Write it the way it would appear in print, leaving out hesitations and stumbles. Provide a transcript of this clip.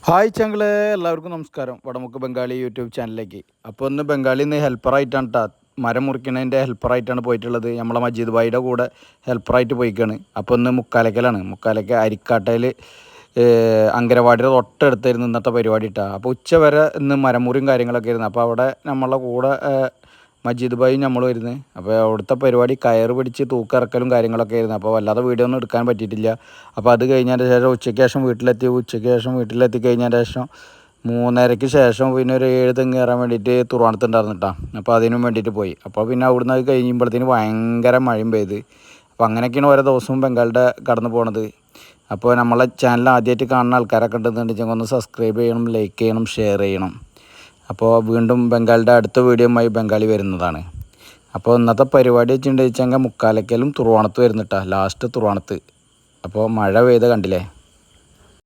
Hi ചങ്ങളെ, എല്ലാവർക്കും നമസ്കാരം. Vadamukku Bengali YouTube ചാനലിലേക്ക്. അപ്പോൾ ഇന്ന് ബംഗാളിൽ നിന്ന് ഹെൽപ്പറായിട്ടാണ് കേട്ടോ, മരം മുറിക്കുന്നതിൻ്റെ ഹെൽപ്പറായിട്ടാണ് പോയിട്ടുള്ളത്. നമ്മളെ മജീദ് ഭായിയുടെ കൂടെ ഹെൽപ്പറായിട്ട് പോയിക്കാണ്. അപ്പോൾ ഇന്ന് മുക്കാലയ്ക്ക് അരിക്കാട്ടയിൽ അങ്കനവാടിയുടെ തൊട്ടടുത്തായിരുന്നു ഇന്നത്തെ പരിപാടി ഇട്ടാ. അപ്പോൾ ഉച്ച വരെ ഇന്ന് മരമുറിയും കാര്യങ്ങളൊക്കെ ആയിരുന്നു. അപ്പോൾ അവിടെ നമ്മളെ കൂടെ മജീദ് ഭായി നമ്മൾ വരുന്നത്. അപ്പോൾ അവിടുത്തെ പരിപാടി കയറ് പിടിച്ച് തൂക്കിറക്കലും കാര്യങ്ങളൊക്കെ ആയിരുന്നു. അപ്പോൾ വല്ലാതെ വീഡിയോ ഒന്നും എടുക്കാൻ പറ്റിയിട്ടില്ല. അപ്പോൾ അത് കഴിഞ്ഞതിൻ്റെ ശേഷം ഉച്ചയ്ക്ക് ശേഷം വീട്ടിലെത്തി കഴിഞ്ഞതിൻ്റെ ശേഷം 3:30-ക്ക് ശേഷം പിന്നെ ഒരു 7 തെങ്ങ് കയറാൻ വേണ്ടിയിട്ട് തുറവണത്തുണ്ടായിരുന്നു കേട്ടോ. അപ്പോൾ അതിനും വേണ്ടിയിട്ട് പോയി. അപ്പോൾ പിന്നെ അവിടുന്ന് അത് കഴിയുമ്പോഴത്തേന് ഭയങ്കര മഴയും പെയ്ത്. അപ്പോൾ അങ്ങനെയൊക്കെയാണ് ഓരോ ദിവസവും ബംഗാളിൻ്റെ കടന്നു പോണത്. അപ്പോൾ നമ്മളെ ചാനൽ ആദ്യമായിട്ട് കാണുന്ന ആൾക്കാരൊക്കെ ഉണ്ടെന്നുണ്ടെങ്കിൽ ഒന്ന് സബ്സ്ക്രൈബ് ചെയ്യണം, ലൈക്ക് ചെയ്യണം, ഷെയർ ചെയ്യണം. അപ്പോൾ വീണ്ടും ബംഗാളിൻ്റെ അടുത്ത വീഡിയോയുമായി ബംഗാളി വരുന്നതാണ്. അപ്പോൾ ഇന്നത്തെ പരിപാടി വെച്ചിട്ടുണ്ടെങ്കിൽ മുക്കാലയ്ക്കലും തുറവണത്ത് വരുന്നിട്ടാ, ലാസ്റ്റ് തുറവണത്ത്. അപ്പോൾ മഴ പെയ്ത് കണ്ടില്ലേ.